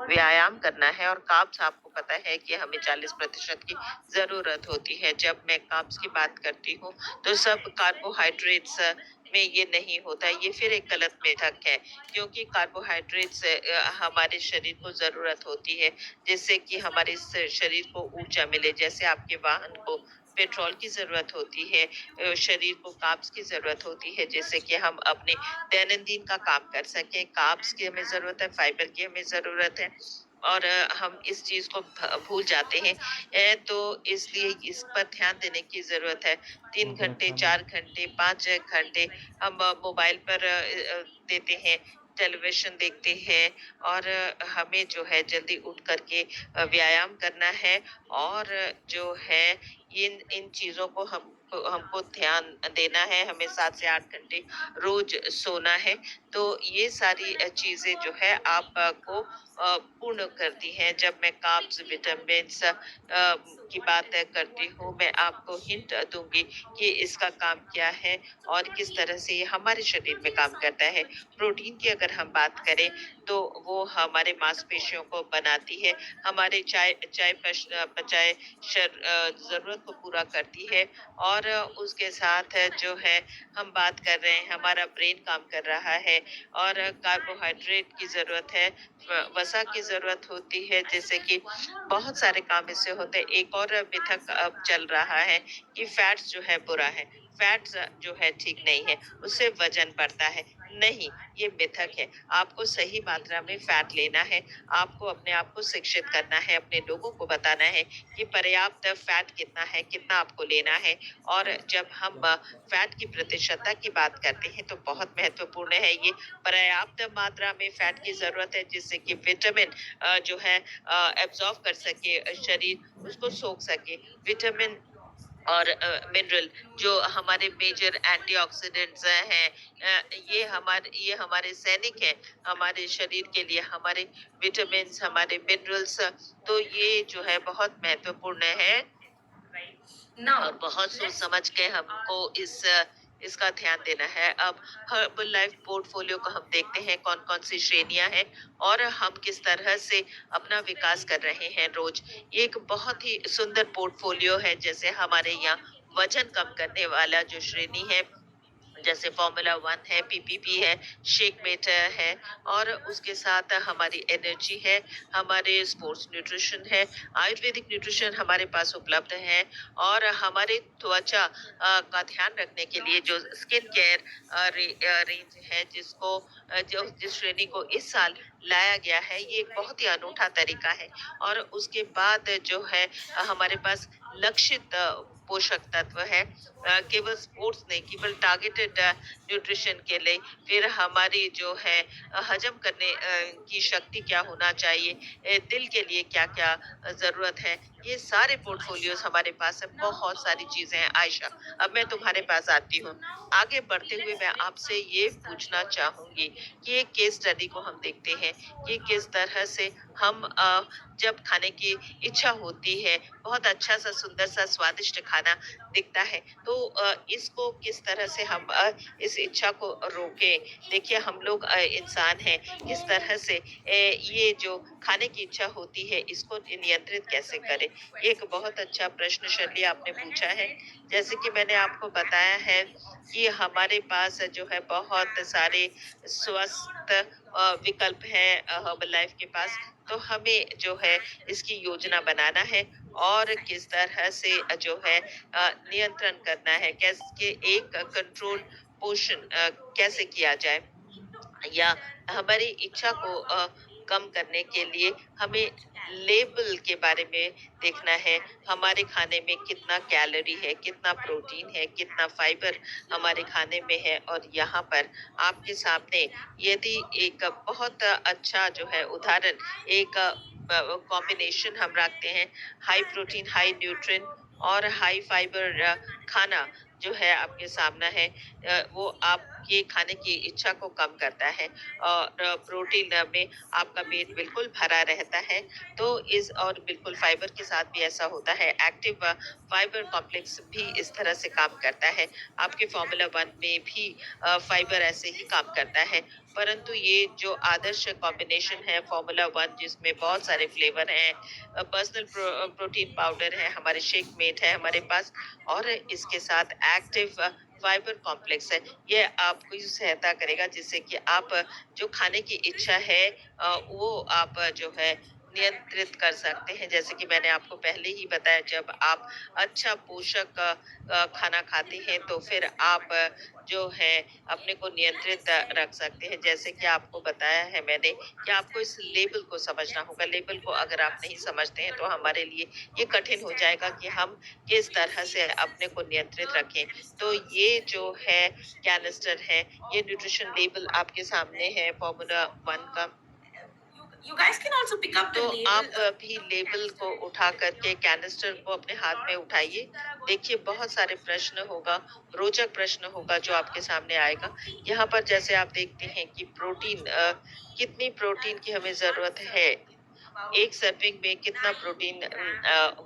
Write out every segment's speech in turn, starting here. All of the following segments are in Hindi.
व्यायाम करना है और कार्ब्स आपको पता है कि हमें 40% की ज़रूरत होती है। जब मैं कार्ब्स की बात करती हूँ, तो सब कार्बोहाइड्रेट्स में ये नहीं होता, ये फिर एक गलत मिथक है, क्योंकि कार्बोहाइड्रेट्स हमारे शरीर को ज़रूरत होती है, जिससे कि हमारे शरीर को ऊर्जा मिले। जैसे आपके वाहन को पेट्रोल की ज़रूरत होती है, शरीर को कार्ब्स की ज़रूरत होती है, जिससे कि हम अपने दैनंदिन का काम कर सकें। कार्ब्स की हमें ज़रूरत है, फाइबर की हमें ज़रूरत है, और हम इस चीज़ को भूल जाते हैं। तो इसलिए इस पर ध्यान देने की ज़रूरत है। 3 घंटे, 4 घंटे, 5 घंटे हम मोबाइल पर देते हैं, टेलीविज़न देखते हैं, और हमें जो है जल्दी उठ कर के व्यायाम करना है, और जो है इन इन चीज़ों को हमको ध्यान देना है। हमें 7 से 8 घंटे रोज़ सोना है। तो ये सारी चीज़ें जो है आपको पूर्ण करती हैं। जब मैं कार्ब्स, विटामिन्स की बात करती हूँ, मैं आपको हिंट दूँगी कि इसका काम क्या है और किस तरह से ये हमारे शरीर में काम करता है। प्रोटीन की अगर हम बात करें, तो वो हमारे मांसपेशियों को बनाती है, हमारे चाय चाय पचाए ज़रूरत को पूरा करती है, और उसके साथ जो है हम बात कर रहे हैं, हमारा ब्रेन काम कर रहा है, और कार्बोहाइड्रेट की ज़रूरत है, वसा की ज़रूरत होती है, जैसे कि बहुत सारे काम इससे होते हैं। एक और मिथक अब चल रहा है कि फैट्स जो है बुरा है, फैट्स जो है ठीक नहीं है, उससे वज़न बढ़ता है। नहीं, ये मिथक है। आपको सही मात्रा में फैट लेना है, आपको अपने आप को शिक्षित करना है, अपने लोगों को बताना है कि पर्याप्त फैट कितना है, कितना आपको लेना है। और जब हम फैट की प्रतिशतता की बात करते हैं, तो बहुत महत्वपूर्ण है ये। पर्याप्त मात्रा में फैट की ज़रूरत है, जिससे कि विटामिन जो है एब्ज़ॉर्ब कर सके, शरीर उसको सोख सके। विटामिन और मिनरल जो हमारे मेजर एंटीऑक्सीडेंट्स हैं, ये हमारे सैनिक हैं, हमारे शरीर के लिए। हमारे विटामिन्स, हमारे मिनरल्स, तो ये जो है बहुत महत्वपूर्ण है, और बहुत सोच समझ के हमको इसका ध्यान देना है। अब हर्बल लाइफ पोर्टफोलियो को हम देखते हैं, कौन-कौन सी श्रेणियाँ हैं, और हम किस तरह से अपना विकास कर रहे हैं रोज़। ये एक बहुत ही सुंदर पोर्टफोलियो है, जैसे हमारे यहाँ वज़न कम करने वाला जो श्रेणी है, जैसे फ़ॉर्मूला 1 है, पीपीपी है, शेकमेट है, और उसके साथ हमारी एनर्जी है, हमारे स्पोर्ट्स न्यूट्रिशन है, आयुर्वेदिक न्यूट्रिशन हमारे पास उपलब्ध है, और हमारे त्वचा का ध्यान रखने के लिए जो स्किन केयर रेंज है, जो जिस श्रेणी को इस साल लाया गया है, ये एक बहुत ही अनूठा तरीका है। और उसके बाद जो है हमारे पास लक्षित पोषक तत्व है, केवल स्पोर्ट्स नहीं, केवल टारगेटेड न्यूट्रिशन के लिए। फिर हमारी जो है हजम करने की शक्ति क्या होना चाहिए, दिल के लिए क्या-क्या ज़रूरत है, ये सारे पोर्टफोलियोज़ हमारे पास है। बहुत सारी चीज़ें हैं आयशा। अब मैं तुम्हारे पास आती हूँ। आगे बढ़ते हुए मैं आपसे ये पूछना चाहूँगी कि ये केस स्टडी को हम देखते हैं कि किस तरह से हम जब खाने की इच्छा होती है, बहुत अच्छा-सा, सुंदर-सा, स्वादिष्ट खाना दिखता है, तो इसको किस तरह से हम इस इच्छा को रोकें? देखिए, हम लोग इंसान हैं, किस तरह से ये जो खाने की इच्छा होती है, इसको नियंत्रित कैसे करें? ये एक बहुत अच्छा प्रश्न शैली आपने पूछा है। जैसे कि मैंने आपको बताया है कि हमारे पास जो है बहुत सारे स्वस्थ विकल्प हैं हर्बल लाइफ के पास, तो हमें जो है इसकी योजना बनाना है, और किस तरह से जो है नियंत्रण करना है, कैसे एक कंट्रोल पोषण कैसे किया जाए, या हमारी इच्छा को कम करने के लिए हमें लेबल के बारे में देखना है। हमारे खाने में कितना कैलोरी है, कितना प्रोटीन है, कितना फाइबर हमारे खाने में है, और यहाँ पर आपके सामने यदि एक बहुत अच्छा जो है उदाहरण, एक कॉम्बिनेशन हम रखते हैं, हाई प्रोटीन, हाई न्यूट्रिएंट और हाई फाइबर खाना जो है आपके सामना है, वो आप आपकी खाने की इच्छा को कम करता है और प्रोटीन में आपका पेट बिल्कुल भरा रहता है। तो इस और बिल्कुल फाइबर के साथ भी ऐसा होता है। एक्टिव फाइबर कॉम्प्लेक्स भी इस तरह से काम करता है। आपके फ़ॉर्मूला 1 में भी फाइबर ऐसे ही काम करता है। परंतु ये जो आदर्श कॉम्बिनेशन है फ़ॉर्मूला 1 जिसमें बहुत सारे फ्लेवर हैं, पर्सनल प्रोटीन पाउडर है, हमारे शेक मेट है हमारे पास और इसके साथ एक्टिव फाइबर कॉम्प्लेक्स है। ये आपकी सहायता करेगा जिससे कि आप जो खाने की इच्छा है वो आप जो है नियंत्रित कर सकते हैं। जैसे कि मैंने आपको पहले ही बताया जब आप अच्छा पोषक खाना खाते हैं तो फिर आप जो है अपने को नियंत्रित रख सकते हैं। जैसे कि आपको बताया है मैंने कि आपको इस लेबल को समझना होगा। लेबल को अगर आप नहीं समझते हैं तो हमारे लिए ये कठिन हो जाएगा कि हम किस तरह से अपने को नियंत्रित रखें। तो ये जो है कैनिस्टर है, ये न्यूट्रिशन लेबल आपके सामने है फ़ॉर्मूला 1 का। You guys can also pick up the तो label. आप भी लेबल को उठा करके कैनिस्टर को अपने हाथ में उठाइए। देखिए बहुत सारे प्रश्न होगा, रोचक प्रश्न होगा जो आपके सामने आएगा। यहाँ पर जैसे आप देखते हैं कि प्रोटीन कितनी प्रोटीन की हमें ज़रूरत है। एक सर्विंग में कितना प्रोटीन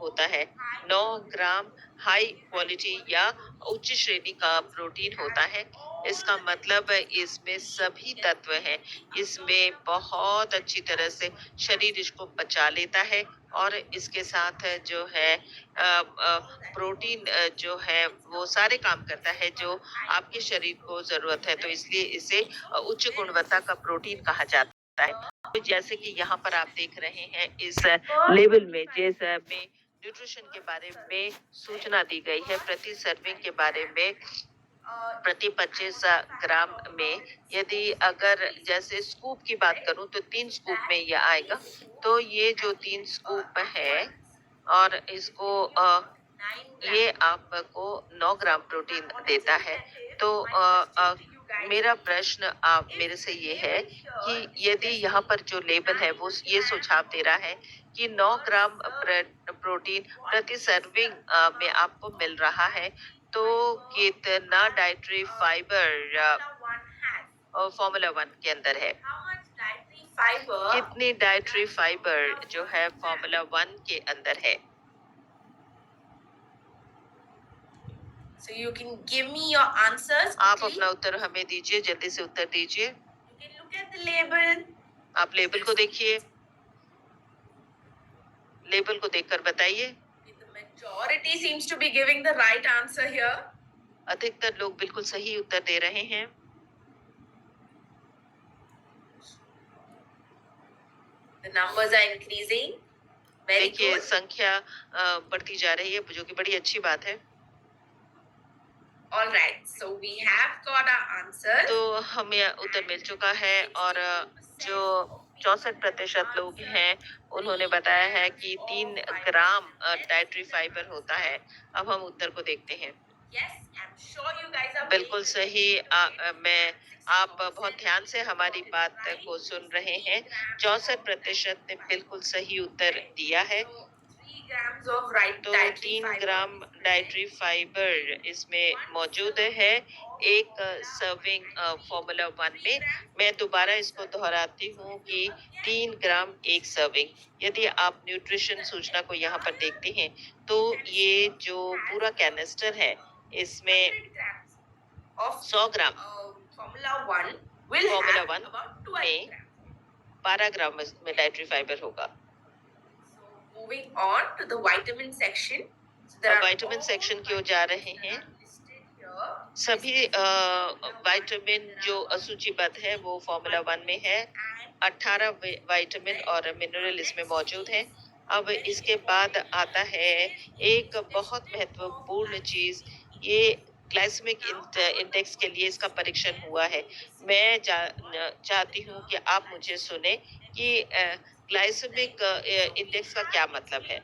होता है? 9 ग्राम हाई क्वालिटी या उच्च श्रेणी का प्रोटीन होता है। इसका मतलब इसमें सभी तत्व हैं। इसमें बहुत अच्छी तरह से शरीर इसको पचा लेता है और इसके साथ जो है प्रोटीन जो है वो सारे काम करता है जो आपके शरीर को ज़रूरत है। तो इसलिए इसे उच्च गुणवत्ता का प्रोटीन कहा जाता है। तो जैसे कि यहाँ पर आप देख रहे हैं इस लेवल में में न्यूट्रिशन के बारे में सूचना दी गई है प्रति सर्विंग के बारे में प्रति 25 ग्राम में यदि अगर जैसे स्कूप की बात करूं तो 3 स्कूप में ये आएगा। तो ये जो 3 स्कूप है और इसको ये आपको 9 ग्राम प्रोटीन देता है। तो मेरा प्रश्न आप मेरे से ये है कि यदि यहाँ पर जो लेबल है वो ये सुझाव दे रहा है कि 9 ग्राम प्रोटीन प्रति सर्विंग में आपको मिल रहा है, तो कितना डाइटरी फाइबर फ़ॉर्मूला 1 के अंदर है? कितनी डाइटरी फाइबर जो है फ़ॉर्मूला 1 के अंदर है? So you can give me your answers आप quickly. अपना उत्तर हमें दीजिए, जल्दी से उत्तर दीजिए। You can look at the label. आप लेबल को देखिए। लेबल को देखकर बताइए। The majority seems to be giving the right answer here. अधिकतर लोग बिल्कुल सही उत्तर दे रहे हैं। The numbers are increasing. Very देखिए good. संख्या बढ़ती जा रही है जो कि बड़ी अच्छी बात है। All right. So we have got our answers. तो हमें उत्तर मिल चुका है और जो 64% लोग हैं उन्होंने बताया है कि 3 ग्राम डाइटरी फाइबर होता है। अब हम उत्तर को देखते हैं। Yes, I'm sure you guys are बिल्कुल सही। आप बहुत ध्यान से हमारी बात को सुन रहे हैं। 64% ने बिल्कुल सही उत्तर दिया है। So 3 grams of right तो dietary 3 fiber. ग्राम डाइटरी फाइबर इसमें मौजूद है एक सर्विंग फ़ॉर्मूला 1 में। मैं दोबारा इसको दोहराती हूँ कि 3 ग्राम एक सर्विंग। यदि आप न्यूट्रिशन सूचना को यहाँ पर देखते हैं तो ये जो पूरा कैनिस्टर है इसमें 100 grams of 100 gram Formula 1 will Formula have 1 about 12 में grams. 12 ग्राम में डाइटरी फाइबर होगा। So moving on to the vitamin section. So there अब are विटामिन all सेक्शन की ओर जा रहे vitamins हैं। that are listed here. सभी विटामिन जो सूचीबद्ध है वो फ़ॉर्मूला 1 में है। 18 विटामिन और मिनरल इसमें मौजूद हैं। अब इसके बाद आता है एक बहुत महत्वपूर्ण चीज़, ये ग्लाइसेमिक इंडेक्स के लिए इसका परीक्षण हुआ है। मैं चाहती हूँ कि आप मुझे सुने कि ग्लाइसेमिक इंडेक्स का क्या मतलब है।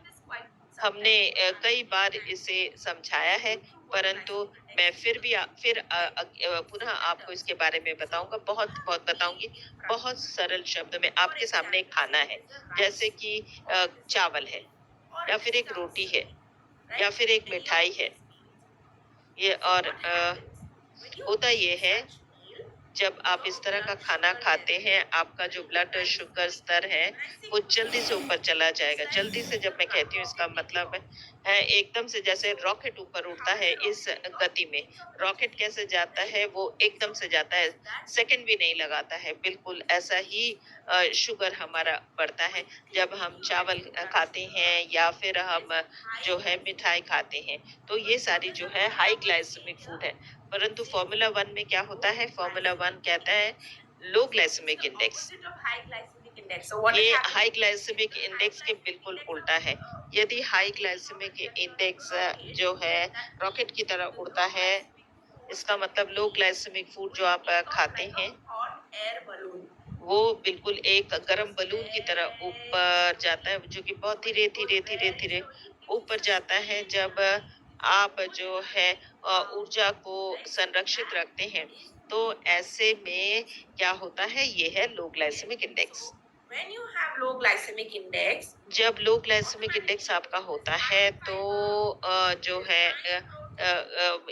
हमने कई बार इसे समझाया है, परंतु मैं फिर पुनः आपको इसके बारे में बताऊंगा। बहुत बताऊंगी। बहुत सरल शब्द में आपके सामने एक खाना है, जैसे कि चावल है या फिर एक रोटी है या फिर एक मिठाई है। ये और होता ये है जब आप इस तरह का खाना खाते हैं, आपका जो ब्लड शुगर स्तर है, वो जल्दी से ऊपर चला जाएगा। जल्दी से जब मैं कहती हूँ इसका मतलब है एकदम से जैसे रॉकेट ऊपर उड़ता है इस गति में। रॉकेट कैसे जाता है वो एकदम से जाता है, सेकंड भी नहीं लगाता है। बिल्कुल ऐसा ही शुगर हमारा बढ़ता है जब हम चावल खाते हैं या फिर हम जो है मिठाई खाते हैं। तो ये सारी जो है हाई ग्लाइसेमिक फूड है। परंतु फ़ॉर्मूला 1 में क्या होता है? फ़ॉर्मूला 1 कहता है low glycemic index. Opposite of high glycemic index. So what is ये happening? हाई ग्लाइसेमिक इंडेक्स के बिल्कुल उल्टा है। यदि हाई ग्लाइसेमिक इंडेक्स जो है रॉकेट की तरह उड़ता है, इसका मतलब लो ग्लाइसेमिक फूड जो आप खाते हैं, Hot air balloon. वो बिल्कुल एक गरम बलून की तरह ऊपर जाता है, जो कि बहुत धीरे, धीरे, धीरे, धीरे ऊपर जाता है। जब आप जो है ऊर्जा को संरक्षित रखते हैं, तो ऐसे में क्या होता है, ये है low glycemic index. When you have low glycemic index, जब लो ग्लाइसेमिक इंडेक्स आपका होता है तो जो है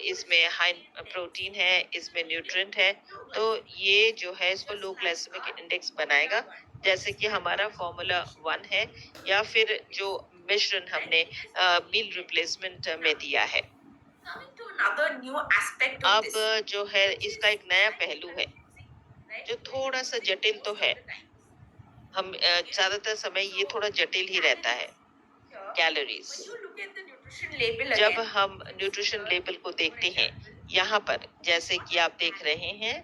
इसमें हाई प्रोटीन है, इसमें न्यूट्रिएंट है, तो ये जो है इसको लो ग्लाइसेमिक इंडेक्स बनाएगा, जैसे कि हमारा फ़ॉर्मूला 1 है या फिर जो मिश्रण हमने मील रिप्लेसमेंट में दिया है। coming to another new aspect of अब this, जो है इसका एक नया पहलू है, right? जो थोड़ा-सा जटिल तो है। हम ज़्यादातर समय ये थोड़ा जटिल ही रहता है, Here, calories. when you look at the nutrition label जब again, हम न्यूट्रिशन लेबल को देखते हैं, यहाँ पर जैसे कि आप देख रहे हैं,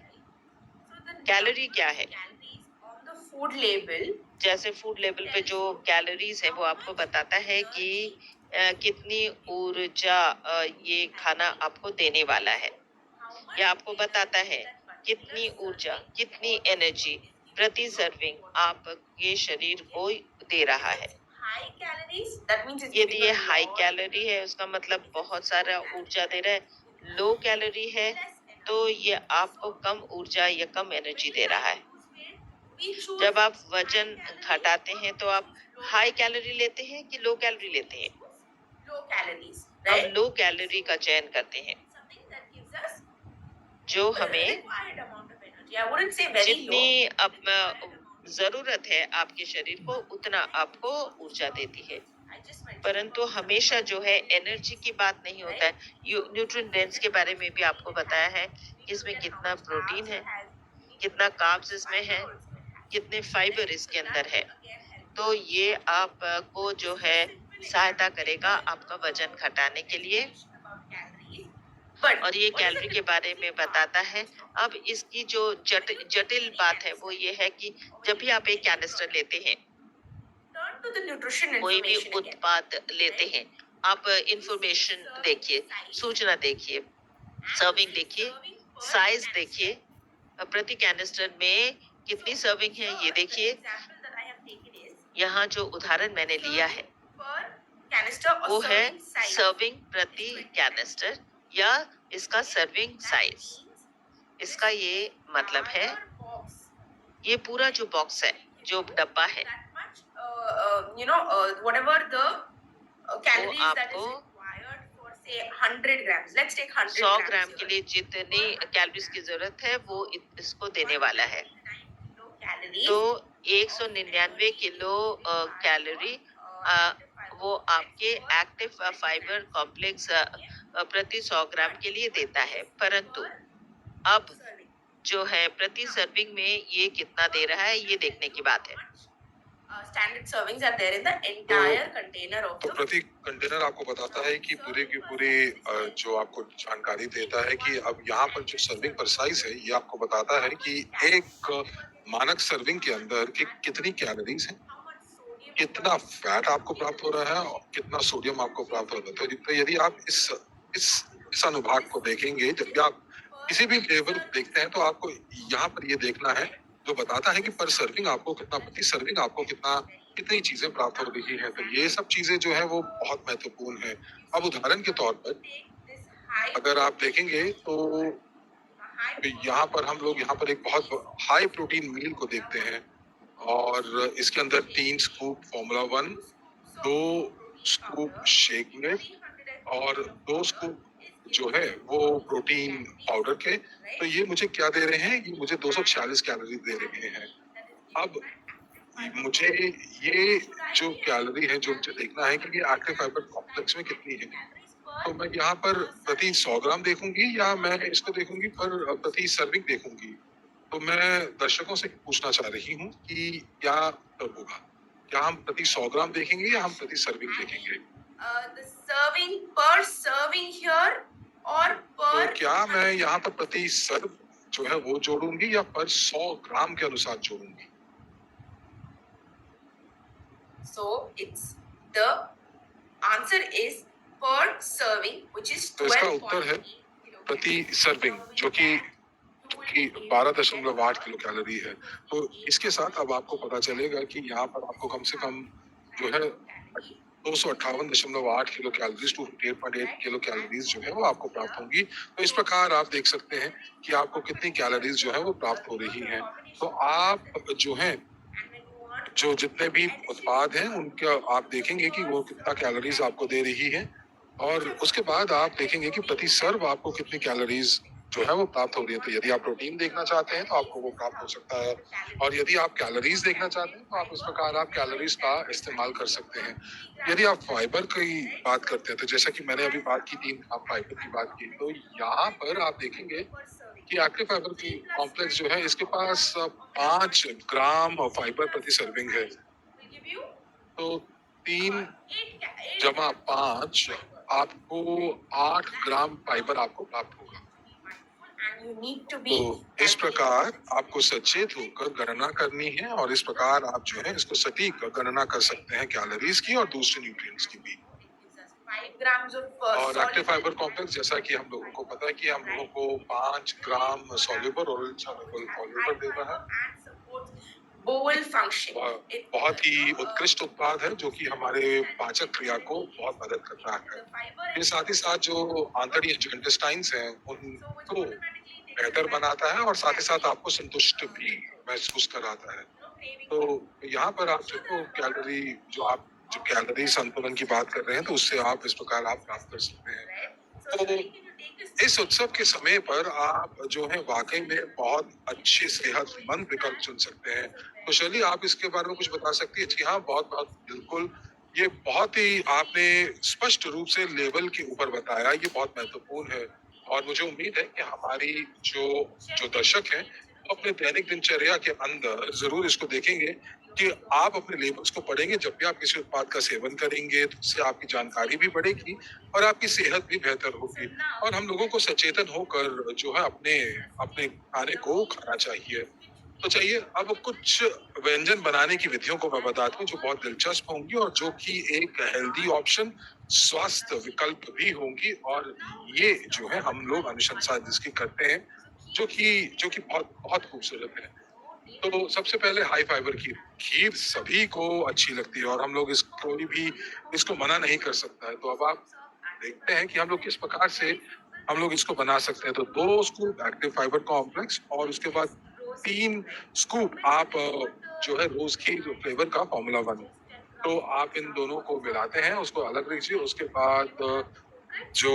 so the कैलोरी क्या है? calories on the food label जैसे फूड लेबल पे जो कैलोरीज है वो आपको बताता है कि कितनी ऊर्जा ये खाना आपको देने वाला है, या आपको बताता है कितनी ऊर्जा, कितनी एनर्जी प्रति सर्विंग आपके शरीर को दे रहा है। high calories, that means it's यदि giving ये a हाई lot कैलोरी है, उसका मतलब बहुत सारा ऊर्जा दे रहा है। लो कैलोरी है, तो ये आपको कम ऊर्जा या कम एनर्जी दे रहा है। we choose जब आप वजन घटाते हैं तो आप हाई कैलोरी लेते हैं कि लो कैलोरी लेते हैं? low calories, हम right? लो कैलोरी का चयन करते हैं, Something that gives us जो a हमें required amount of energy. I wouldn't say very low. जितनी जरूरत है आपके शरीर को, उतना आपको ऊर्जा देती है। I just mentioned परंतु हमेशा जो है एनर्जी की बात नहीं होता है। न्यूट्रिएंट्स के बारे में भी आपको बताया है कि इसमें कितना प्रोटीन है, कितना कार्ब्स इसमें है, कितने फाइबर इसके अंदर है। तो ये आपको जो है सहायता करेगा आपका वजन घटाने के लिए, But और ये कैलोरी के बारे में बताता है। अब इसकी जो जटिल बात है वो ये है कि जब भी आप एक कैनिस्टर लेते हैं, turn to the nutrition कोई भी information again. उत्पाद लेते हैं, आप इंफॉर्मेशन देखिए, सूचना देखिए, सर्विंग देखिए, साइज देखिए, प्रति कैनिस्टर में कितनी सर्विंग है ये देखिए। Example that I have taken is यहाँ जो उदाहरण मैंने लिया है per canister or वो है serving size. सर्विंग प्रति कैनिस्टर या इसका सर्विंग साइज। इसका ये मतलब है, Entire box, ये पूरा जो बॉक्स है, जो डब्बा है, that much, whatever the calories that is आपको required for say 100 grams. Let's take 100 100 grams. ग्राम के लिए जितनी कैलोरीज की जरूरत है वो इसको देने वाला है। Calories. तो 199 किलो कैलोरी वो आपके एक्टिव फाइबर कॉम्प्लेक्स प्रति 100 ग्राम के लिए देता है। परंतु अब जो है प्रति सर्विंग में ये कितना दे रहा है, ये देखने की बात है। Standard servings are there in the entire container of तो the प्रति कंटेनर आपको बताता है कि पूरे की पूरी जो आपको जानकारी देता है कि अब यहाँ पर जो सर्विंग पर साइज है, ये आपको बताता है कि एक मानक सर्विंग के अंदर कि कितनी कैलोरीज है, कितना फैट आपको प्राप्त हो रहा है और कितना सोडियम आपको प्राप्त हो रहा है। तो यदि आप इस अनुभाग को देखेंगे, जब भी आप किसी भी लेवल को देखते हैं, तो आपको यहाँ पर ये देखना है जो बताता है कि पर सर्विंग आपको कितना, प्रति सर्विंग आपको कितनी चीजें प्राप्त हो रही है। तो ये सब चीजें जो है वो बहुत महत्वपूर्ण है। अब उदाहरण के तौर पर अगर आप देखेंगे तो यहाँ पर हम लोग यहाँ पर एक बहुत हाई प्रोटीन मील को देखते हैं और इसके अंदर 3 scoop formula 1, 2 scoop shake milk और 2 स्कूप जो है वो प्रोटीन पाउडर के, तो ये मुझे क्या दे रहे हैं, ये मुझे 246 कैलोरी दे रहे हैं। अब मुझे ये जो कैलोरी है जो मुझे देखना है कि ये एक्टिव फाइबर कॉम्प्लेक्स में कितनी है, तो मैं यहाँ पर प्रति 100 ग्राम देखूंगी या मैं इसको देखूंगी पर प्रति सर्विंग देखूंगी। तो मैं दर्शकों से पूछना चाह रही हूँ कि क्या उत्तर होगा, क्या हम प्रति 100 ग्राम देखेंगे या हम प्रति सर्विंग देखेंगे? The serving per serving here or तो per क्या मैं यहाँ पर प्रति सर्व जो है वो जोड़ूंगी या पर 100 ग्राम के अनुसार जोड़ूंगी? So it's the answer is per serving, which is तो इसका उत्तर है 12.8 प्रति सर्विंग, जो कि 12.8 किलो कैलोरी है। तो इसके साथ अब आपको पता चलेगा कि यहाँ पर आपको कम से कम जो है 258.8 kilo calories to 58.8 kilo calories जो है वो आपको प्राप्त होंगी। तो इस प्रकार आप देख सकते हैं कि आपको कितनी कैलोरीज जो है वो प्राप्त हो रही हैं। तो आप जो है जो जितने भी उत्पाद हैं उनका आप देखेंगे कि वो कितना कैलोरीज आपको दे रही है, और उसके बाद आप देखेंगे कि प्रति सर्व आपको कितनी कैलोरीज जो है वो प्राप्त हो रही है। तो यदि आप प्रोटीन देखना चाहते हैं तो आपको वो प्राप्त हो सकता है, और यदि आप कैलोरीज देखना चाहते हैं तो आप इस प्रकार आप कैलोरीज का इस्तेमाल कर सकते हैं। यदि आप फाइबर की बात करते हैं तो जैसा कि मैंने अभी बात की 3 ग्राम फाइबर की बात की, तो यहाँ पर आप देखेंगे कि एक्टिव फाइबर की कॉम्प्लेक्स जो है इसके पास 5 ग्राम फाइबर प्रति सर्विंग है। तो 3 जमा 5 आपको 8 ग्राम फाइबर आपको प्राप्त होगा। and you need to be तो इस प्रकार आपको सचेत होकर गणना करनी है, और इस प्रकार आप जो है इसको सटीक गणना कर सकते हैं कैलोरीज की और दूसरे न्यूट्रिएंट्स की भी। 5 grams of और एक्टिव फाइबर कॉम्प्लेक्स जैसा कि हम लोगों को पता है कि हम लोगों को 5 ग्राम सॉल्युबल और इनसॉल्युबल फाइबर देता है। bowel function. बहुत ही उत्कृष्ट उत्पाद है जो कि हमारे पाचक क्रिया को बहुत मदद करता है। ये साथ ही साथ जो आंतड़ियां जो इंटेस्टाइन्स हैं उनको बेहतर बनाता है और साथ ही साथ आपको संतुष्ट भी महसूस कराता है। तो यहाँ पर आप जो कैलोरी जो कैलोरी संतुलन की बात कर रहे हैं तो उससे आप इस प्रकार आप प्राप्त कर सकते हैं। तो इस उत्सव के समय पर आप जो है वाकई में बहुत अच्छे सेहतमंद विकल्प चुन सकते हैं। तो शैली, आप इसके बारे में कुछ बता सकती है? जी हाँ, बहुत बहुत बिल्कुल। ये बहुत ही आपने स्पष्ट रूप से लेवल के ऊपर बताया, ये बहुत महत्वपूर्ण है, और मुझे उम्मीद है कि हमारी जो जो दर्शक हैं वो अपने दैनिक दिनचर्या के अंदर जरूर इसको देखेंगे कि आप अपने लेबल्स को पढ़ेंगे जब भी आप किसी उत्पाद का सेवन करेंगे, तो उससे आपकी जानकारी भी बढ़ेगी और आपकी सेहत भी बेहतर होगी। और हम लोगों को सचेतन होकर जो है अपने अपने खाने को खाना चाहिए। तो चलिए अब कुछ व्यंजन बनाने की विधियों को मैं बताता हूँ जो बहुत दिलचस्प होंगी और जो कि एक हेल्दी ऑप्शन, स्वास्थ्य विकल्प भी होंगी, और ये जो है हम लोग अनुशंसा जिसकी करते हैं जो कि बहुत बहुत खूबसूरत है। तो सबसे पहले हाई फाइबर की खीर सभी को अच्छी लगती है और हम लोग इसको भी इसको मना नहीं कर सकता है। तो अब आप देखते हैं कि हम लोग किस प्रकार से हम लोग इसको बना सकते हैं। तो 2 स्कूप एक्टिव फाइबर कॉम्प्लेक्स और उसके बाद 3 स्कूप आप जो है रोज की जो फ्लेवर का फॉर्मूला 1, तो आप इन दोनों को मिलाते हैं, उसको अलग रखिए। उसके बाद जो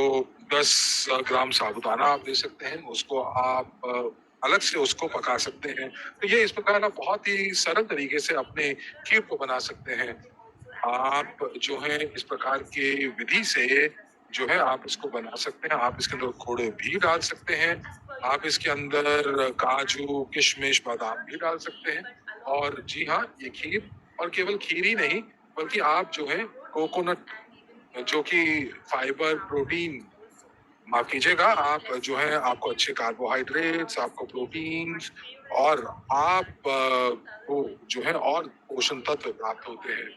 10 ग्राम साबुदाना आप ले सकते हैं, उसको आप अलग से उसको पका सकते हैं। तो ये इस प्रकार आप बहुत ही सरल तरीके से अपने खीर को बना सकते हैं। आप जो है इस प्रकार के विधि से जो है आप इसको बना सकते हैं। आप इसके अंदर खोड़े भी डाल सकते हैं, आप इसके अंदर काजू, किशमिश, बादाम भी डाल सकते हैं। और जी हाँ, ये खीर, और केवल खीर ही नहीं बल्कि आप जो है कोकोनट, जो कि फाइबर, प्रोटीन, माफ कीजिएगा, आप जो है आपको अच्छे कार्बोहाइड्रेट्स, आपको प्रोटीन्स और आप को जो है और पोषण तत्व प्राप्त होते हैं।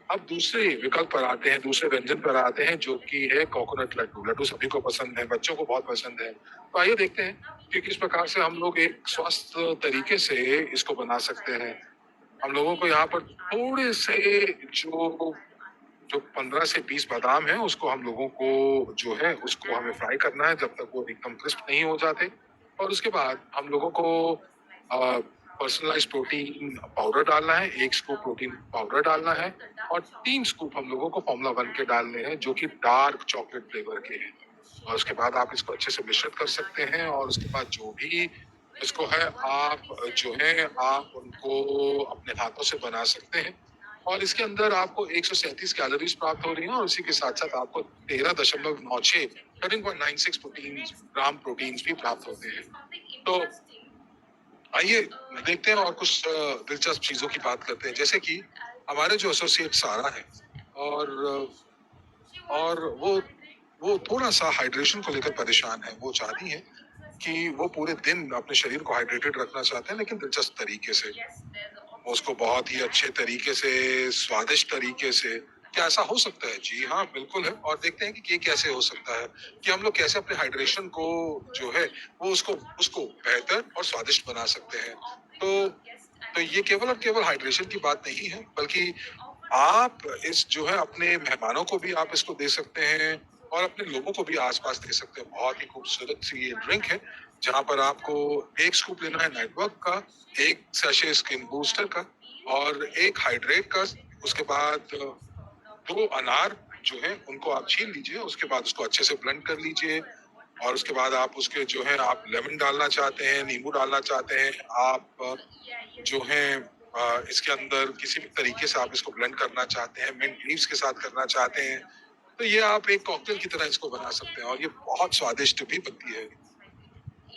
अब दूसरे विकल्प पर आते हैं, दूसरे व्यंजन पर आते हैं जो कि है कोकोनट लड्डू। लड्डू सभी को पसंद है, बच्चों को बहुत पसंद है। तो आइए देखते हैं कि किस प्रकार से हम लोग एक स्वस्थ तरीके से इसको बना सकते हैं। हम लोगों को यहाँ पर थोड़े से जो 15 से 20 बादाम है उसको हम लोगों को जो है उसको हमें फ्राई करना है जब तक वो एकदम क्रिस्प नहीं हो जाते। और उसके बाद हम लोगों को पर्सनलाइज प्रोटीन पाउडर डालना है, 1 स्कूप प्रोटीन पाउडर डालना है और 3 स्कूप हम लोगों को फॉर्मूला 1 के डालने हैं जो कि डार्क चॉकलेट फ्लेवर के हैं। और उसके बाद आप इसको अच्छे से मिश्रित कर सकते हैं और उसके बाद जो भी इसको है आप जो है आप उनको अपने हाथों से बना सकते हैं और इसके अंदर आपको 137 कैलोरीज प्राप्त हो रही हैं और उसी के साथ-साथ आपको 13.96 13.96 ग्राम प्रोटीन्स भी प्राप्त होते हैं। तो आइए देखते हैं और कुछ दिलचस्प चीज़ों की बात करते हैं। जैसे कि हमारे जो एसोसिएट सारा हैं और वो थोड़ा-सा हाइड्रेशन को लेकर परेशान हैं। वो चाहती हैं कि वो पूरे दिन अपने शरीर को हाइड्रेटेड रखना चाहते हैं लेकिन दिलचस्प तरीके से। वो उसको बहुत ही अच्छे तरीके से, स्वादिष्ट तरीके से क्या ऐसा हो सकता है? जी हाँ, बिल्कुल है और देखते हैं कि ये कैसे हो सकता है कि हम लोग कैसे अपने हाइड्रेशन को जो है वो उसको उसको बेहतर और स्वादिष्ट बना सकते हैं। तो ये केवल और केवल हाइड्रेशन की बात नहीं है बल्कि आप इस जो है अपने मेहमानों को भी आप इसको दे सकते हैं और अपने लोगों को भी आस-पास दे सकते हैं। बहुत ही खूबसूरत सी ये ड्रिंक है, जहाँ पर आपको 1 स्कूप लेना है नेटवर्क का, 1 सैशे स्किन बूस्टर का और 1 हाइड्रेट का। उसके बाद 2 अनार जो हैं उनको आप छील लीजिए, उसके बाद उसको अच्छे से ब्लेंड कर लीजिए और उसके बाद आप उसके जो है आप लेमन डालना चाहते हैं, नींबू डालना चाहते हैं, आप जो है इसके अंदर किसी भी तरीके से आप इसको ब्लेंड करना चाहते हैं, मिंट लीव्स के साथ करना चाहते हैं, तो ये आप एक कॉकटेल की तरह इसको बना सकते हैं और ये बहुत स्वादिष्ट भी बनती है।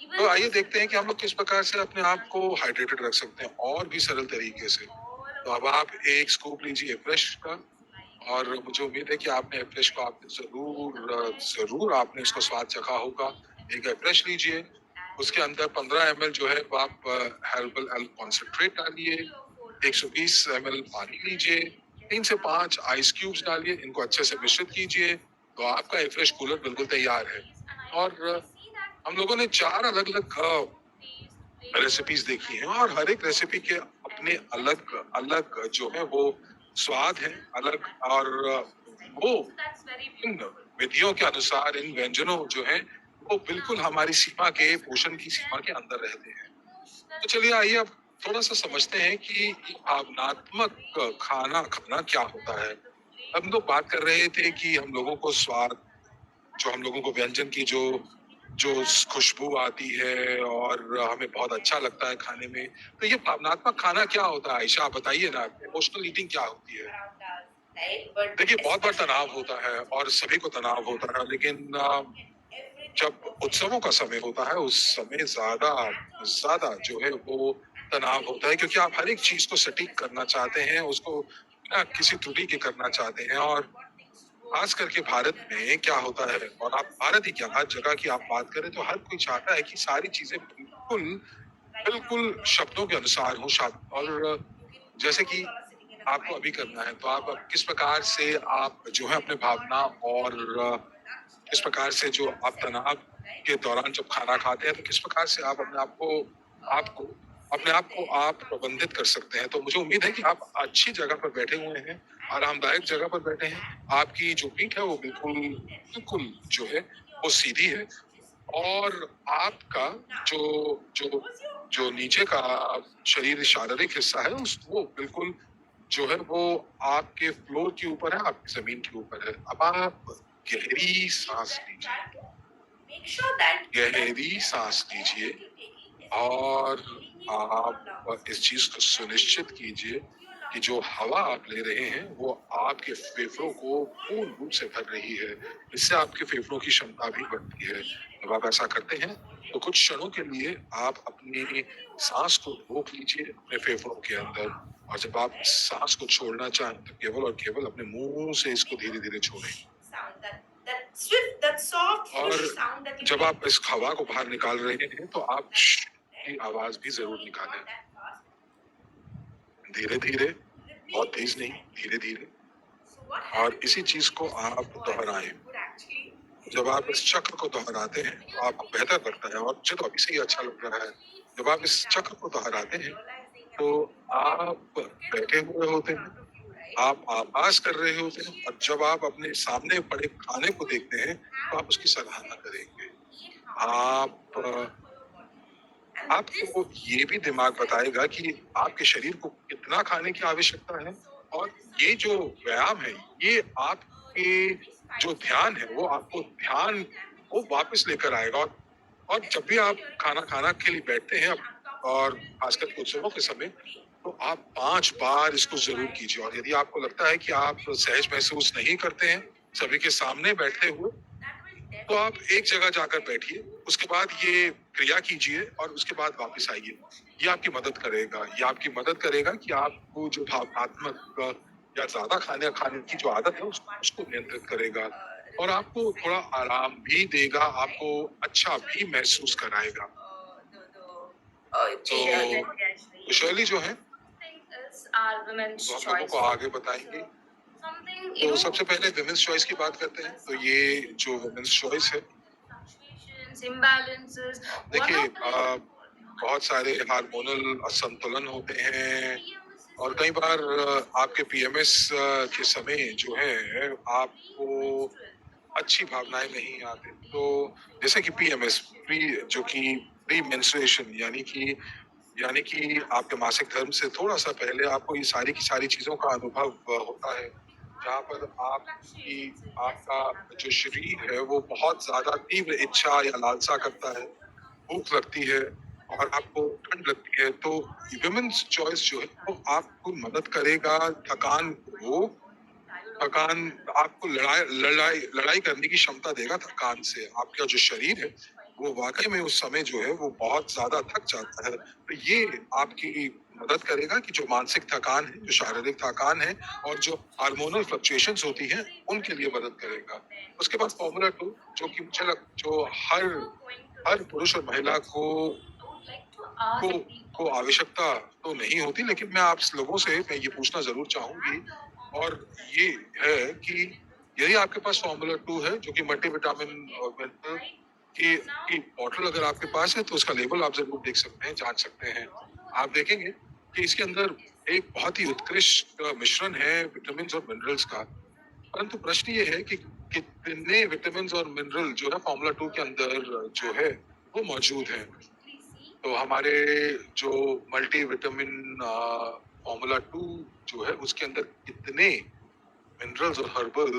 तो आइए देखते हैं कि हम लोग किस प्रकार से अपने आप को हाइड्रेटेड रख सकते हैं और भी सरल तरीके से। तो अब आप 1 स्कूप लीजिए फ्रेश का और मुझे उम्मीद है कि आपने फ्रेश को आपने ज़रूर आपने इसको स्वाद चखा होगा। एक फ्रेश लीजिए, उसके अंदर 15 एमएल जो है वो आप हर्बल एल कॉन्सन्ट्रेट डालिए, 120 एमएल पानी लीजिए, 3 से 5 आइस क्यूब्स डालिए, इनको अच्छे से मिश्रित कीजिए, तो आपका एक फ्रेश कूलर बिल्कुल तैयार है। और हम लोगों ने 4 अलग-अलग रेसिपीज देखी हैं और हर एक रेसिपी के अपने अलग-अलग जो है वो स्वाद है अलग और वो इन विधियों के अनुसार इन व्यंजनों जो हैं वो बिल्कुल हमारी सीमा के पोषण की सीमा के अंदर रहते हैं। तो चलिए आइए अब थोड़ा-सा समझते हैं कि ये भावनात्मक खाना खाना क्या होता है? हम लोग बात कर रहे थे कि हम लोगों को स्वाद जो हम लोगों को व्यंजन की जो जो खुशबू आती है और हमें बहुत अच्छा लगता है खाने में। तो ये भावनात्मक खाना क्या होता है? आयशा आप बताइए ना, इमोशनल ईटिंग क्या होती है? देखिए बहुत बार तनाव होता है और सभी को तनाव होता है लेकिन जब उत्सवों का समय होता है उस समय ज़्यादा जो है वो तनाव होता है क्योंकि आप हर एक चीज़ को सटीक करना चाहते हैं, उसको बिना किसी त्रुटि के करना चाहते हैं और खास करके भारत में क्या होता है और आप भारत ही क्या हर जगह की आप बात करें तो हर कोई चाहता है कि सारी चीजें बिल्कुल बिल्कुल शब्दों के अनुसार हो और जैसे कि आपको अभी करना है तो आप अब किस प्रकार से आप जो है अपने भावना और किस प्रकार से जो आप तनाव के दौरान जब खाना खाते हैं तो किस प्रकार से आप आपको अपने आप को आप प्रबंधित कर सकते हैं। तो मुझे उम्मीद है कि आप अच्छी जगह पर बैठे हुए हैं, आरामदायक जगह पर बैठे हैं। आपकी जो पीठ है वो बिल्कुल जो है वो सीधी है और आपका जो जो जो नीचे का शरीर शारीरिक हिस्सा है उस वो बिल्कुल जो है वो आपके फ्लोर के ऊपर है, आपकी जमीन के ऊपर है। अब आप गहरी सांस लीजिए, गहरी सांस लीजिए और आप इस चीज को सुनिश्चित कीजिए कि जो हवा आप ले रहे हैं वो आपके फेफड़ों को पूर्ण रूप से भर रही है। इससे आपके फेफड़ों की क्षमता भी बढ़ती है। जब आप ऐसा करते हैं तो कुछ क्षणों के लिए आप अपनी सांस को रोक लीजिए अपने फेफड़ों के अंदर और जब आप सांस को छोड़ना चाहें तो केवल और केवल अपने मुंह से इसको धीरे धीरे छोड़ें। और जब आप इस हवा को बाहर निकाल रहे हैं तो आप की आवाज भी जरूर निकालें, धीरे धीरे, बहुत तेज नहीं, धीरे धीरे। और इसी चीज को आप दोहराएं। जब आप इस चक्र को दोहराते हैं तो आपको बेहतर लगता है और मुझे तो अभी से ही अच्छा लग रहा है। जब आप इस चक्र को दोहराते हैं तो आप बैठे हुए होते हैं, आप आभास कर रहे होते हैं और जब आप अपने सामने पड़े खाने को देखते हैं तो आप उसकी सराहना करेंगे। आप आपको ये भी दिमाग बताएगा कि आपके शरीर को कितना खाने की आवश्यकता है और ये जो व्यायाम है ये आपके जो ध्यान है वो आपको ध्यान वो वापस लेकर आएगा। और जब भी आप खाना खाना के लिए बैठते हैं और खासकर के उत्सवों के समय, तो आप 5 बार इसको ज़रूर कीजिए। और यदि आपको लगता है कि आप सहज महसूस नहीं करते हैं, सभी के सामने बैठते हुए, तो आप एक जगह जाकर बैठिए, उसके बाद ये क्रिया कीजिए और उसके बाद वापस आइए। ये आपकी मदद करेगा। ये आपकी मदद करेगा कि आपको जो भावनात्मक या ज़्यादा खाने खाने की जो आदत है, उसको नियंत्रित करेगा और आपको थोड़ा आराम भी देगा, आपको अच्छा भी महसूस कराएगा। तो शैली जो है, तो हम लोगों को आगे बताएँगे। तो सबसे पहले वुमेन्स चॉइस की बात करते हैं। तो ये जो वुमेन्स चॉइस है, देखिए बहुत सारे हार्मोनल असंतुलन होते हैं और कई बार आपके पीएमएस के समय जो है आपको अच्छी भावनाएं नहीं आती। तो जैसे कि पीएमएस प्री जो कि प्री मेंस्ट्रुएशन यानी कि आपके मासिक धर्म से थोड़ा सा पहले आपको ये सारी की सारी चीजों का अनुभव होता है, जहाँ पर आपका जो शरीर है वो बहुत ज्यादा तीव्र इच्छा या लालसा करता है, भूख लगती है और आपको ठंड लगती है। तो वुमेन्स चॉइस जो है वो आपको मदद करेगा थकान आपको लड़ाई करने की क्षमता देगा थकान से। आपका जो शरीर है वो वाकई में उस समय जो है वो बहुत ज्यादा थक जाता है। तो ये आपकी मदद करेगा कि जो मानसिक थकान है, जो शारीरिक थकान है और जो हार्मोनल फ्लक्चुएशंस होती हैं, उनके लिए मदद करेगा। उसके बाद फॉर्मूला 2 जो कि जो हर पुरुष और महिला को को आवश्यकता तो नहीं होती, लेकिन मैं आप लोगों से मैं ये पूछना जरूर चाहूंगी और ये है कि यदि आपके पास फॉर्मूला 2 है जो कि मल्टीविटामिन और मिनरल की बॉटल अगर आपके पास है, तो उसका लेबल आप जरूर देख सकते हैं, जांच सकते हैं। आप देखेंगे कि इसके अंदर एक बहुत ही उत्कृष्ट मिश्रण है विटामिन और मिनरल्स का। परंतु प्रश्न ये है कि कितने विटामिन और मिनरल जो है फॉर्मूला 2 के अंदर जो है वो मौजूद है। तो हमारे जो मल्टी विटामिन फॉर्मूला 2 जो है उसके अंदर कितने मिनरल्स और हर्बल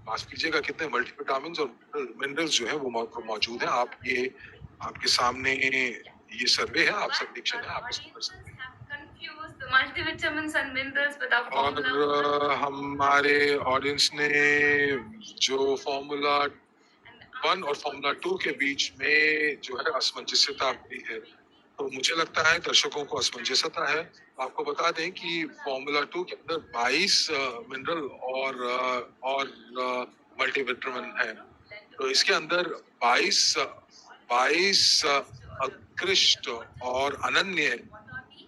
माफ कीजिएगा, कितने मल्टीविटामिन और मिनरल्स जो है वो मौजूद है। आप ये आपके सामने ये सर्वे है, आप सर्वेक्षण है, आप इसको कर सकते हैं। मल्टीविटामिन्स एंड मिनरल्स बताओ और हमारे ऑडियंस ने जो फॉर्मूला 1 और फॉर्मूला 2 के बीच में जो है असमंजसता भी है, तो मुझे लगता है दर्शकों को असमंजसता है। आपको बता दें कि फॉर्मूला 2 के अंदर 22 मिनरल और मल्टीविटामिन है। तो इसके अंदर 22 उत्कृष्ट और अनन्य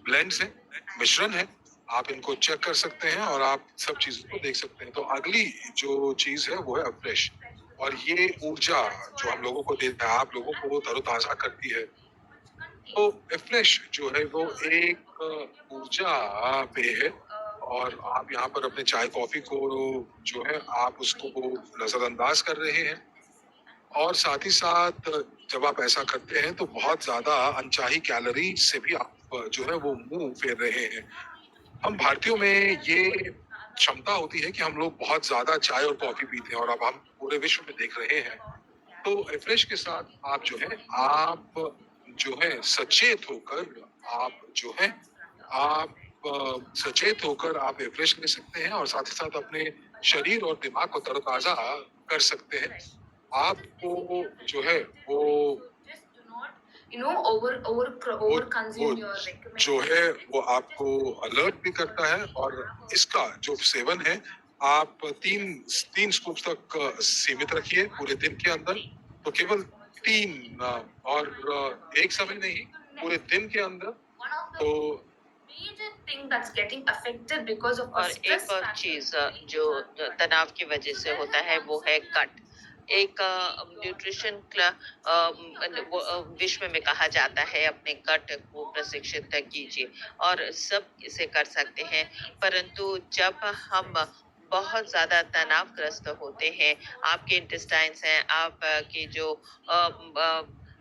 ब्लेंड्स हैं, मिश्रण है। आप इनको चेक कर सकते हैं और आप सब चीजों को देख सकते हैं। तो अगली जो चीज है वो है फ्रेश, और ये ऊर्जा जो हम लोगों को देता है, आप लोगों को तरोताजा करती है। तो फ्रेश जो है वो एक ऊर्जा पेय है और आप यहाँ पर अपने चाय कॉफी को जो है आप उसको नजरअंदाज कर रहे हैं। और साथ ही साथ जब आप ऐसा करते हैं तो बहुत ज्यादा अनचाही कैलोरी से भी आप जो है वो मुंह फेर रहे हैं। हम भारतीयों में ये क्षमता होती है कि हम लोग बहुत ज्यादा चाय और कॉफी पीते हैं और अब हम पूरे विश्व में देख रहे हैं। तो फ्रेश के साथ आप जो है सचेत होकर आप जो है आप सचेत होकर आप फ्रेश ले सकते हैं और साथ ही साथ अपने शरीर और दिमाग को तरोताजा कर सकते हैं। आपको जो है वो over consume your जो है वो आपको अलर्ट भी करता है। और इसका जो सेवन है आप तीन स्कूप तक सीमित रखिए पूरे दिन के अंदर। तो केवल 3 और एक समय नहीं, पूरे दिन के अंदर। तो major thing that's getting affected because of और एक और चीज जो तनाव की वजह से होता है वो है कट। एक न्यूट्रिशन विश्व में कहा जाता है अपने कट को प्रशिक्षित कीजिए, और सब इसे कर सकते हैं। परंतु जब हम बहुत ज्यादा तनावग्रस्त होते हैं, आपके इंटेस्टाइन्स हैं, आपकी जो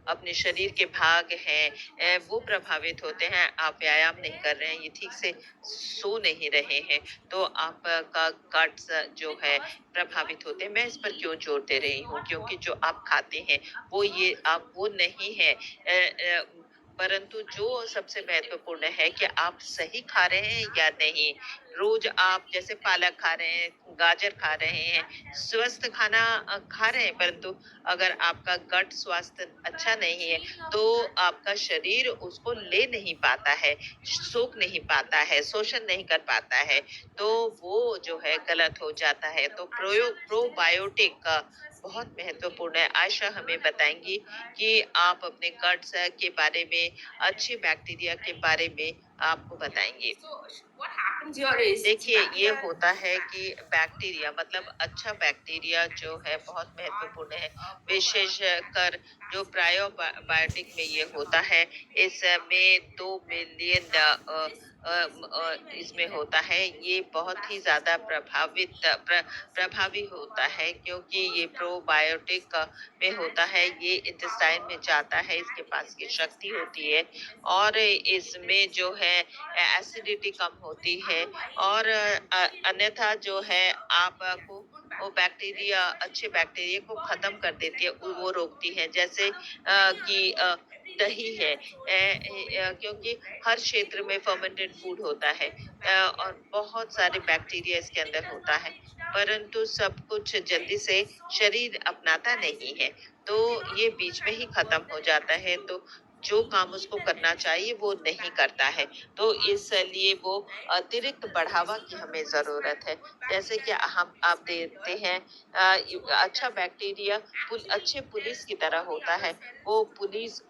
अपने शरीर के भाग हैं वो प्रभावित होते हैं। आप व्यायाम नहीं कर रहे हैं, ये ठीक से सो नहीं रहे हैं, तो आपका गट्स जो है प्रभावित होते हैं। मैं इस पर क्यों जोर दे रही हूँ? क्योंकि जो आप खाते हैं वो ये आप वो नहीं है परंतु जो सबसे महत्वपूर्ण है कि आप सही खा रहे हैं या नहीं। रोज आप जैसे पालक खा रहे हैं, गाजर खा रहे हैं, स्वस्थ खाना खा रहे हैं, परंतु अगर आपका गट स्वास्थ्य अच्छा नहीं है, तो आपका शरीर उसको ले नहीं पाता है, सोख नहीं पाता है, शोषण नहीं कर पाता है, तो वो जो है गलत हो जाता है। तो प्रोबायोटिक का बहुत महत्वपूर्ण है। आयशा हमें बताएंगी कि आप अपने गट्स के बारे में, अच्छे बैक्टीरिया के बारे में आपको बताएंगे। So what happens here is देखिए ये bacteria- होता है कि बैक्टीरिया मतलब अच्छा बैक्टीरिया जो है बहुत महत्वपूर्ण है, विशेषकर जो प्रोबायोटिक में ये होता है। इसमें 2 मिलियन इसमें होता है। ये बहुत ही ज़्यादा प्रभावी होता है क्योंकि ये प्रोबायोटिक में होता है, ये इंटेस्टाइन में जाता है, इसके पास की शक्ति होती है और इसमें जो है एसिडिटी कम होती है और अन्यथा जो है आपको वो बैक्टीरिया अच्छे बैक्टीरिया को खत्म कर देती है, वो रोकती है। जैसे कि दही है क्योंकि हर क्षेत्र में फर्मेंटेड फूड होता है और बहुत सारे बैक्टीरिया इसके अंदर होता है, परंतु सब कुछ जल्दी से शरीर अपनाता नहीं है, तो ये बीच में ही खत्म हो जाता है। तो जो काम उसको करना चाहिए वो नहीं करता है, तो इसलिए वो अतिरिक्त बढ़ावा की हमें ज़रूरत है। जैसे कि हम आप देखते हैं अच्छा बैक्टीरिया अच्छे पुलिस की तरह होता है। वो पुलिस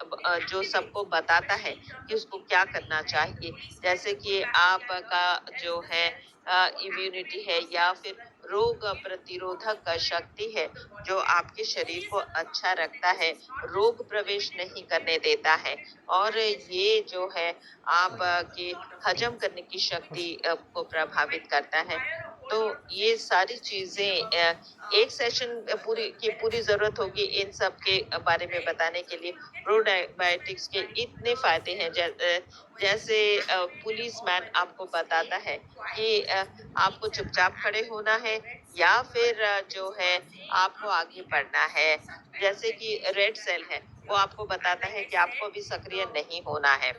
जो सबको बताता है कि उसको क्या करना चाहिए। जैसे कि आपका जो है इम्यूनिटी है या फिर रोग प्रतिरोधक शक्ति है, जो आपके शरीर को अच्छा रखता है, रोग प्रवेश नहीं करने देता है और ये जो है आपके हजम करने की शक्ति को प्रभावित करता है। तो ये सारी चीज़ें एक सेशन पूरी ज़रूरत होगी इन सब के बारे में बताने के लिए। प्रोबायोटिक्स के इतने फ़ायदे हैं जैसे पुलिसमैन आपको बताता है कि आपको चुपचाप खड़े होना है या फिर जो है आपको आगे बढ़ना है। जैसे कि रेड सेल है, वो आपको बताता है कि आपको अभी सक्रिय नहीं होना है।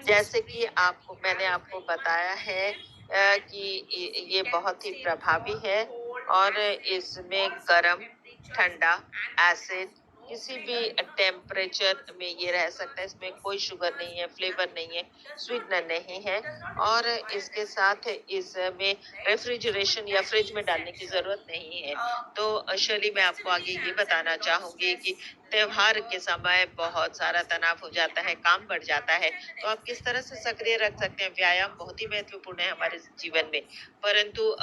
जैसे कि मैंने आपको बताया है कि ये बहुत ही प्रभावी है और इसमें गरम, ठंडा, एसिड किसी भी टेम्परेचर में ये रह सकता है। इसमें कोई शुगर नहीं है, फ्लेवर नहीं है, स्वीटनर नहीं है और इसके साथ इसमें रेफ्रिजरेशन या फ्रिज में डालने की ज़रूरत नहीं है। तो शैली मैं आपको आगे ये बताना चाहूँगी कि त्योहार के समय बहुत सारा तनाव हो जाता है, काम बढ़ जाता है, तो आप किस तरह से सक्रिय रख सकते हैं। व्यायाम बहुत ही महत्वपूर्ण है हमारे जीवन में, परंतु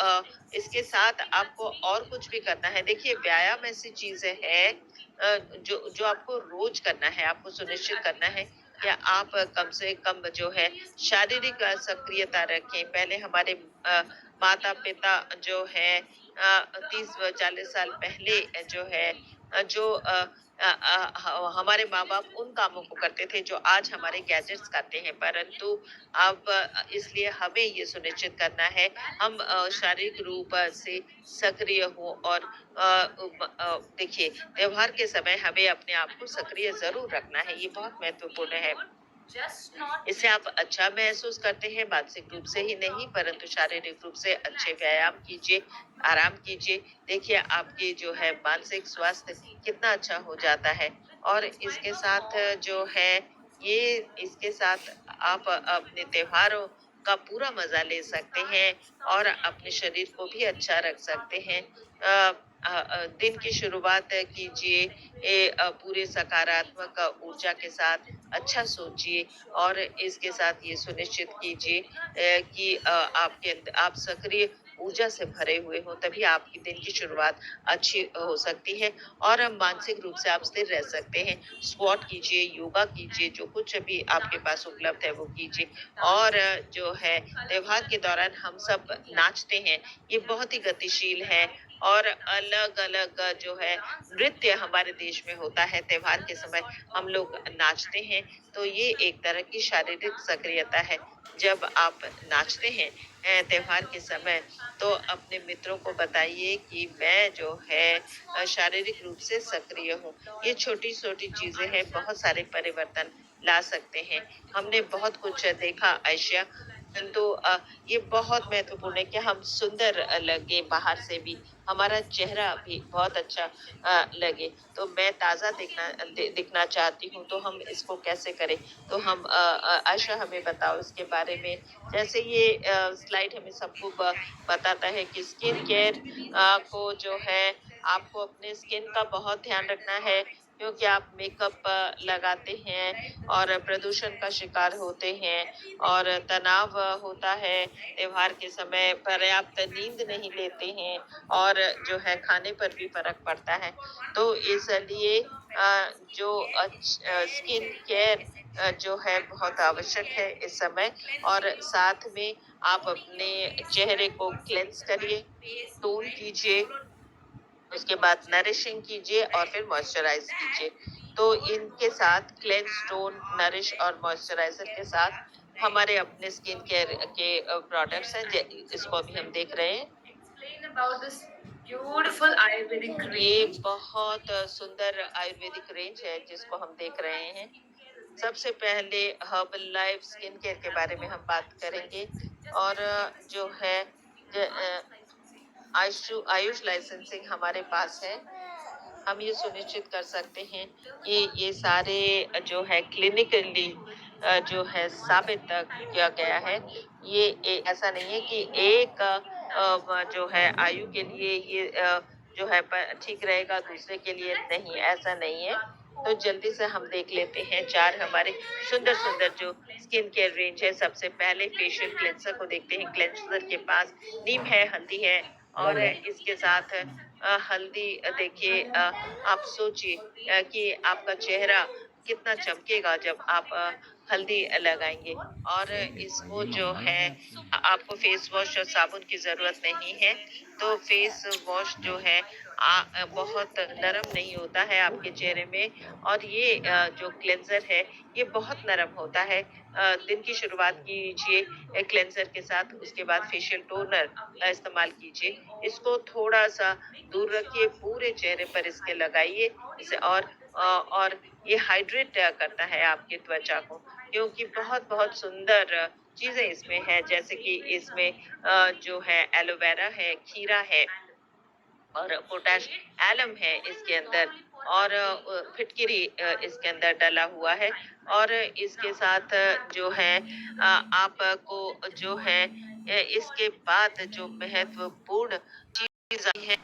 इसके साथ आपको और कुछ भी करना है। देखिए व्यायाम ऐसी चीज़ है जो आपको रोज करना है, आपको सुनिश्चित करना है कि आप कम से कम जो है शारीरिक सक्रियता रखें। पहले हमारे माता-पिता जो है 30-40 साल पहले जो है जो हमारे माँ-बाप उन कामों को करते थे जो आज हमारे गैजेट्स करते हैं, परंतु अब इसलिए हमें ये सुनिश्चित करना है हम शारीरिक रूप से सक्रिय हों और देखिए त्योहार के समय हमें अपने आप को सक्रिय ज़रूर रखना है, ये बहुत महत्वपूर्ण है। Just not इससे आप अच्छा महसूस करते हैं, मानसिक रूप से ही नहीं परंतु शारीरिक रूप से। अच्छे व्यायाम कीजिए, आराम कीजिए, देखिए आपकी जो है मानसिक स्वास्थ्य कितना अच्छा हो जाता है और इसके साथ जो है ये इसके साथ आप अपने त्योहारों का पूरा मज़ा ले सकते हैं और अपने शरीर को भी अच्छा रख सकते हैं। दिन की शुरुआत कीजिए पूरे सकारात्मक ऊर्जा के साथ, अच्छा सोचिए और इसके साथ ये सुनिश्चित कीजिए कि आप सक्रिय ऊर्जा से भरे हुए हों, तभी आपकी दिन की शुरुआत अच्छी हो सकती है और मानसिक रूप से आप स्थिर रह सकते हैं। स्क्वाट कीजिए, योगा कीजिए, जो कुछ भी आपके पास उपलब्ध है वो कीजिए और जो है त्योहार के दौरान हम सब नाचते हैं, ये बहुत ही गतिशील है और अलग-अलग जो है नृत्य हमारे देश में होता है, त्योहार के समय हम लोग नाचते हैं, तो ये एक तरह की शारीरिक सक्रियता है। जब आप नाचते हैं त्योहार के समय, तो अपने मित्रों को बताइए कि मैं जो है शारीरिक रूप से सक्रिय हूँ। ये छोटी-छोटी चीज़ें हैं, बहुत सारे परिवर्तन ला सकते हैं। हमने बहुत कुछ देखा आयशा, परंतु ये बहुत महत्वपूर्ण है कि हम सुंदर लगे बाहर से भी, हमारा चेहरा भी बहुत अच्छा लगे। तो मैं ताज़ा दिखना चाहती हूँ, तो हम इसको कैसे करें? तो हम आयशा हमें बताओ इसके बारे में। जैसे ये स्लाइड हमें सबको बताता है कि स्किन केयर को जो है आपको अपने स्किन का बहुत ध्यान रखना है क्योंकि आप मेकअप लगाते हैं और प्रदूषण का शिकार होते हैं और तनाव होता है त्योहार के समय, पर्याप्त नींद नहीं लेते हैं और जो है खाने पर भी फ़र्क पड़ता है। तो इसलिए जो स्किन केयर जो है बहुत आवश्यक है इस समय और साथ में आप अपने चेहरे को क्लेंस करिए, टोन कीजिए, उसके बाद नरिशिंग कीजिए और फिर मॉइस्चराइज़ कीजिए। तो इनके साथ क्लेंस, टोन, नरिश और मॉइस्चराइज़र के साथ हमारे अपने स्किन केयर के प्रोडक्ट्स हैं, इसको अभी हम देख रहे हैं। Explain about this beautiful Ayurvedic ये range. बहुत सुंदर आयुर्वेदिक रेंज है जिसको हम देख रहे हैं। सबसे पहले हर्बल लाइफ स्किन केयर के बारे में हम बात करेंगे और जो है आयुष लाइसेंसिंग हमारे पास है। हम ये सुनिश्चित कर सकते हैं कि ये सारे जो है क्लिनिकली जो है साबित किया गया है। ये ऐसा नहीं है कि एक जो है आयु के लिए ये जो है ठीक रहेगा, दूसरे के लिए नहीं, ऐसा नहीं है। तो जल्दी से हम देख लेते हैं 4 हमारे सुंदर-सुंदर जो स्किन केयर रेंज है। सबसे पहले फेशियल क्लेंसर को देखते हैं। क्लेंसर के पास नीम है, हल्दी है और इसके साथ हल्दी देखिए आप सोचिए कि आपका चेहरा कितना चमकेगा जब आप हल्दी लगाएँगे और इसको जो है आपको फेस वॉश और साबुन की ज़रूरत नहीं है। तो फेस वॉश जो है बहुत नरम नहीं होता है आपके चेहरे में और ये जो क्लेंज़र है ये बहुत नरम होता है। दिन की शुरुआत कीजिए क्लेंज़र के साथ, उसके बाद फेशियल टोनर इस्तेमाल कीजिए। इसको थोड़ा-सा दूर रखिए, पूरे चेहरे पर इसके लगाइए इसे और ये हाइड्रेट करता है आपकी त्वचा को क्योंकि बहुत-बहुत सुंदर चीज़ें इसमें हैं जैसे कि इसमें जो है एलोवेरा है, खीरा है और पोटाश एलम है इसके अंदर और फिटकिरी इसके अंदर डला हुआ है और इसके साथ जो है आपको जो है इसके बाद जो महत्वपूर्ण चीज़ आई है